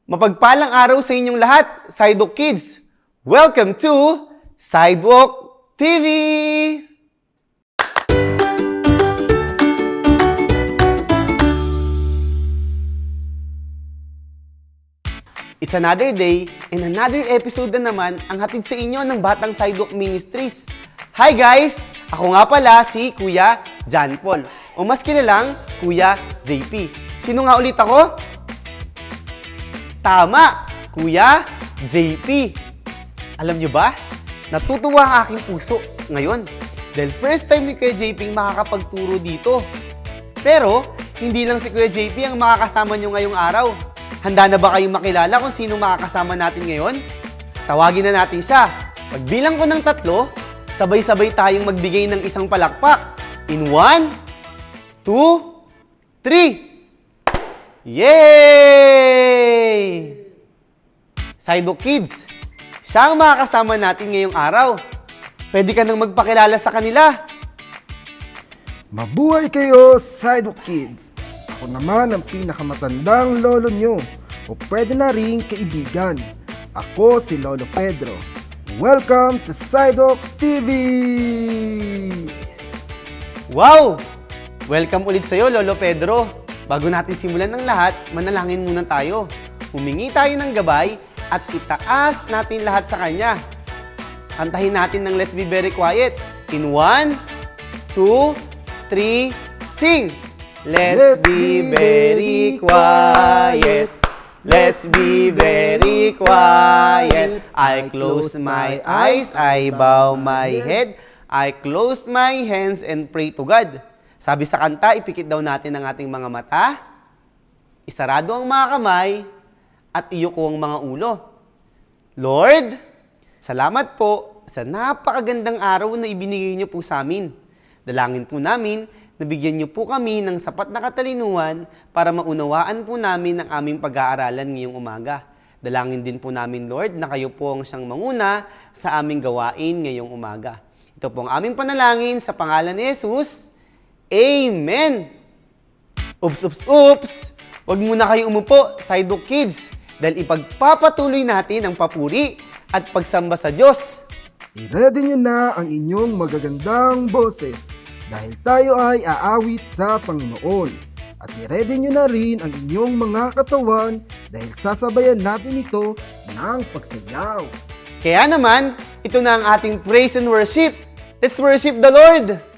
Mapagpalang araw sa inyong lahat, Sidewalk Kids! Welcome to Sidewalk TV! It's another day and another episode na naman ang hatid sa inyo ng Batang Sidewalk Ministries. Hi guys! Ako nga pala si Kuya John Paul o mas kilalang Kuya JP. Sino nga ulit ako? Tama! Kuya JP. Alam nyo ba? Natutuwa ang aking puso ngayon dahil first time ni Kuya JP makakapagturo dito. Pero, hindi lang si Kuya JP ang makakasama nyo ngayong araw. Handa na ba kayong makilala kung sino makakasama natin ngayon? Tawagin na natin siya. Pagbilang ko ng 3, sabay-sabay tayong magbigay ng isang palakpak. In 1, 2, 3. Yay! Sidewalk Kids, siya ang makakasama natin ngayong araw. Pwede ka nang magpakilala sa kanila. Mabuhay kayo, Sidewalk Kids! Ako naman ang pinakamatandang lolo nyo, o pwede na rin kaibigan. Ako si Lolo Pedro. Welcome to Sidewalk TV! Wow! Welcome ulit sa'yo, Lolo Pedro. Bago natin simulan ng lahat, manalangin muna tayo. Humingi tayo ng gabay at itaas natin lahat sa Kanya. Kantahin natin ng Let's Be Very Quiet. In 1, 2, 3, sing! Let's be very quiet. Let's be very quiet. I close my eyes, I bow my head. I close my hands and pray to God. Sabi sa kanta, ipikit daw natin ang ating mga mata, isarado ang mga kamay, at iyuko ang mga ulo. Lord, salamat po sa napakagandang araw na ibinigay niyo po sa amin. Dalangin po namin na bigyan niyo po kami ng sapat na katalinuhan para maunawaan po namin ang aming pag-aaralan ngayong umaga. Dalangin din po namin, Lord, na kayo po ang siyang manguna sa aming gawain ngayong umaga. Ito po ang aming panalangin sa pangalan ni Jesus. Amen! Oops! Huwag muna kayo umupo, Sidewalk Kids, dahil ipagpapatuloy natin ang papuri at pagsamba sa Diyos. I-ready nyo na ang inyong magagandang boses dahil tayo ay aawit sa Panginoon. At i-ready nyo na rin ang inyong mga katawan dahil sasabayan natin ito ng pagsayaw. Kaya naman, ito na ang ating praise and worship. Let's worship the Lord!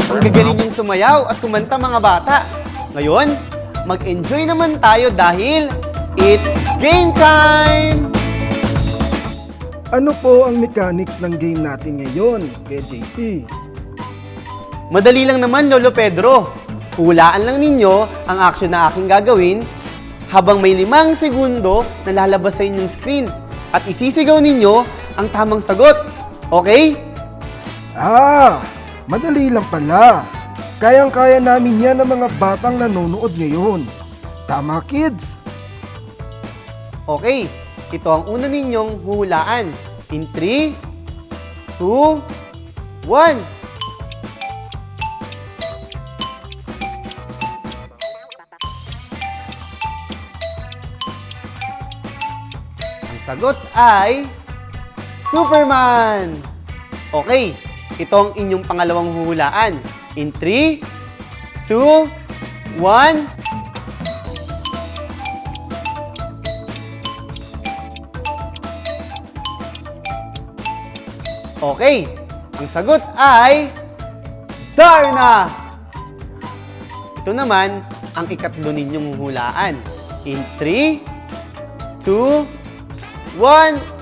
Ang gagaling yung sumayaw at kumanta mga bata. Ngayon, mag-enjoy naman tayo dahil it's game time! Ano po ang mechanics ng game natin ngayon, Kuya JP? Madali lang naman, Lolo Pedro. Hulaan lang ninyo ang action na aking gagawin habang may 5 segundo na lalabas sa inyong screen at isisigaw ninyo ang tamang sagot. Okay? Madali lang pala. Kayang-kaya namin yan ng mga batang nanonood ngayon. Tama, kids? Okay, ito ang una ninyong huhulaan. In 3, 2, 1. Ang sagot ay Superman! Okay, ito ang inyong pangalawang huhulaan. In 3, 2, 1. Okay, ang sagot ay Darna! Ito naman ang ikatlo ninyong huhulaan. In 3, 2, 1.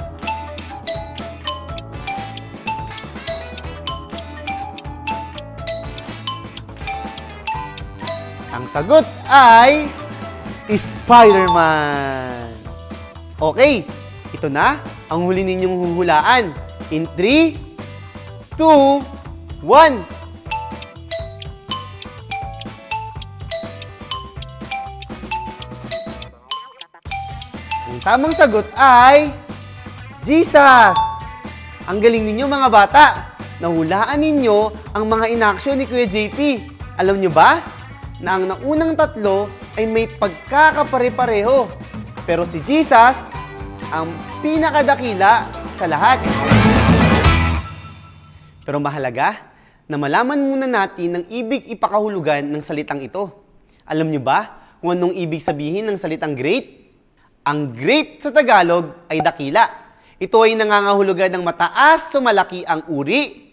Ang sagot ay Spider-Man! Okay, ito na ang huli ninyong huhulaan. In 3, 2, 1. Ang tamang sagot ay Jesus! Ang galing ninyo mga bata! Nahulaan ninyo ang mga inaksyon ni Kuya JP. Alam nyo ba na ang naunang tatlo ay may pagkakapare-pareho. Pero si Jesus ang pinakadakila sa lahat. Pero mahalaga na malaman muna natin ang ibig ipakahulugan ng salitang ito. Alam nyo ba kung anong ibig sabihin ng salitang great? Ang great sa Tagalog ay dakila. Ito ay nangangahulugan ng mataas o malaki ang uri,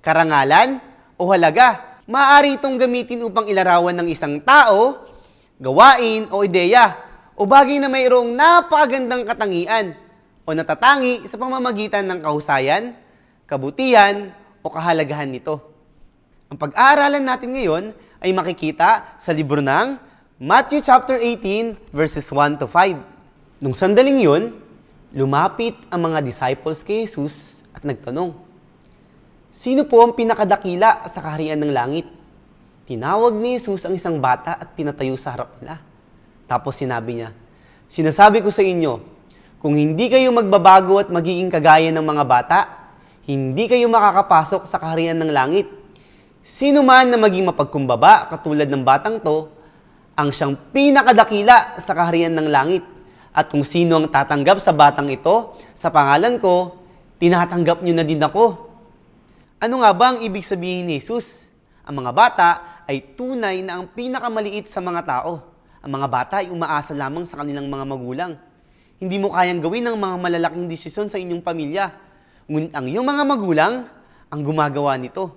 karangalan o halaga. Maaari itong gamitin upang ilarawan ng isang tao, gawain o ideya o bagay na mayroong napakagandang katangian o natatangi sa pamamagitan ng kahusayan, kabutihan o kahalagahan nito. Ang pag-aaralan natin ngayon ay makikita sa libro ng Matthew chapter 18 verses 1 to 5. Nung sandaling yun, lumapit ang mga disciples kay Jesus at nagtanong, "Sino po ang pinakadakila sa kaharian ng langit?" Tinawag ni Jesus ang isang bata at pinatayo sa harap nila. Tapos sinabi niya, "Sinasabi ko sa inyo, kung hindi kayo magbabago at magiging kagaya ng mga bata, hindi kayo makakapasok sa kaharian ng langit. Sino man na maging mapagkumbaba katulad ng batang to, ang siyang pinakadakila sa kaharian ng langit. At kung sino ang tatanggap sa batang ito, sa pangalan ko, tinatanggap niyo na din ako." Ano nga ba ang ibig sabihin ni Jesus? Ang mga bata ay tunay na ang pinakamaliit sa mga tao. Ang mga bata ay umaasa lamang sa kanilang mga magulang. Hindi mo kayang gawin ang mga malalaking desisyon sa inyong pamilya. Ngunit ang iyong mga magulang ang gumagawa nito.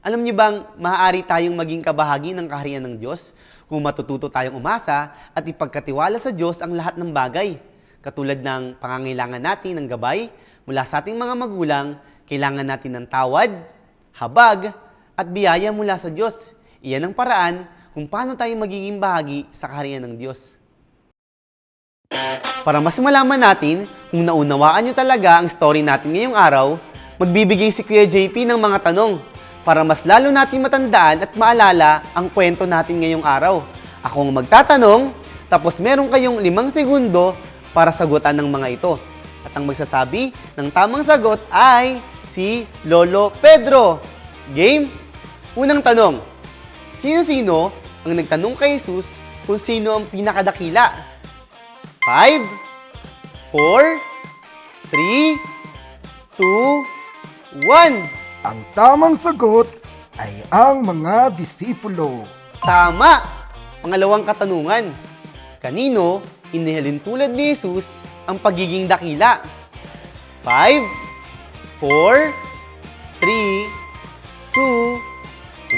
Alam niyo bang maaari tayong maging kabahagi ng kaharian ng Diyos kung matututo tayong umasa at ipagkatiwala sa Diyos ang lahat ng bagay. Katulad ng pangangailangan natin ng gabay mula sa ating mga magulang, kailangan natin ng tawad, habag, at biyaya mula sa Diyos. Iyan ang paraan kung paano tayo magiging bahagi sa kaharian ng Diyos. Para mas malaman natin kung naunawaan nyo talaga ang story natin ngayong araw, magbibigay si Kuya JP ng mga tanong para mas lalo natin matandaan at maalala ang kwento natin ngayong araw. Ako ang magtatanong, tapos meron kayong 5 segundo para sagutan ng mga ito. At ang magsasabi ng tamang sagot ay si Lolo Pedro. Game? Unang tanong, sino-sino ang nagtanong kay Jesus kung sino ang pinakadakila? 5, 4, 3, 2, 1. Ang tamang sagot ay ang mga disipulo. Tama! Pangalawang katanungan. Kanino inihalin tulad ni Jesus ang pagiging dakila? 5, 4, 3, 2,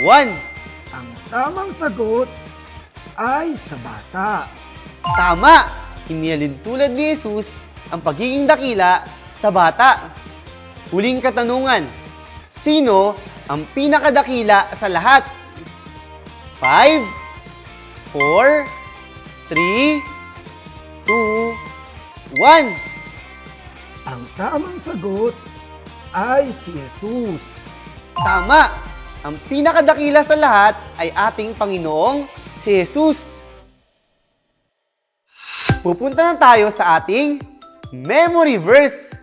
Ang tamang sagot ay sa bata. Tama! Inialin tulad ni Jesus ang pagiging dakila sa bata. Huling katanungan, sino ang pinakadakila sa lahat? 5, 4, 3, 2, 1. Ang tamang sagot ay si Jesus. Tama! Ang pinakadakila sa lahat ay ating Panginoong si Jesus. Pupunta na tayo sa ating memory verse.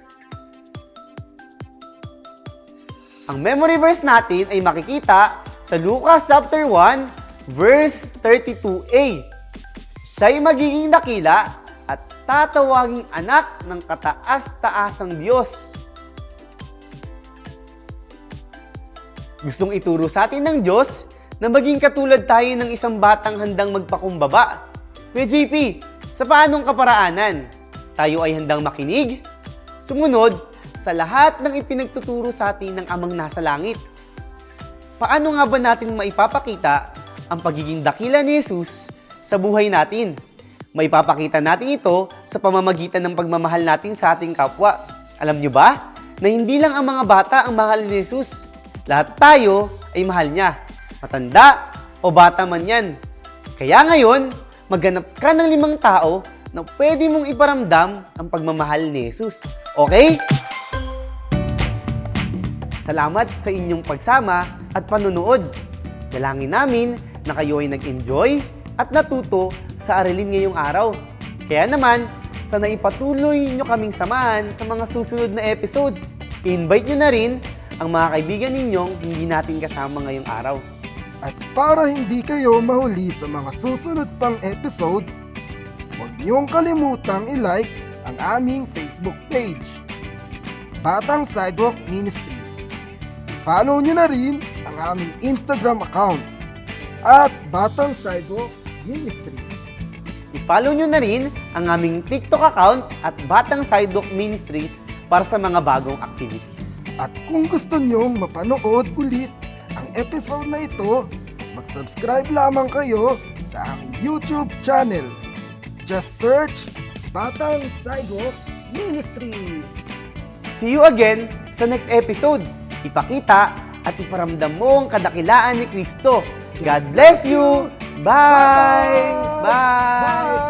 Ang memory verse natin ay makikita sa Lucas chapter 1, verse 32a. Siya'y magiging dakila at tatawaging anak ng kataas-taasang Diyos. Gustong ituro sa atin ng Diyos na maging katulad tayo ng isang batang handang magpakumbaba. Kuya JP, sa paanong kaparaanan? Tayo ay handang makinig, sumunod sa lahat ng ipinagtuturo sa atin ng Amang nasa langit. Paano nga ba natin maipapakita ang pagiging dakila ni Jesus sa buhay natin? Maipapakita natin ito sa pamamagitan ng pagmamahal natin sa ating kapwa. Alam nyo ba na hindi lang ang mga bata ang mahal ni Jesus? Lahat tayo ay mahal niya. Matanda o bata man yan. Kaya ngayon, maghanap ka ng 5 tao na pwede mong iparamdam ang pagmamahal ni Jesus. Okay? Salamat sa inyong pagsama at panunood. Dalangin namin na kayo ay nag-enjoy at natuto sa aralin ngayong araw. Kaya naman, sana ipatuloy nyo kaming samahan sa mga susunod na episodes. I-invite nyo na rin ang mga kaibigan ninyong hindi natin kasama ngayong araw. At para hindi kayo mahuli sa mga susunod pang episode, huwag niyong kalimutang i-like ang aming Facebook page, Batang Sidewalk Ministries. I-follow niyo na rin ang aming Instagram account at Batang Sidewalk Ministries. I-follow nyo na rin ang aming TikTok account at Batang Sidewalk Ministries para sa mga bagong activities. At kung gusto niyong mapanood ulit ang episode na ito, mag-subscribe lamang kayo sa aming YouTube channel. Just search Batang Sidewalk Ministries. See you again sa next episode. Ipakita at iparamdam mo ang kadakilaan ni Kristo. God bless you! Bye! Bye!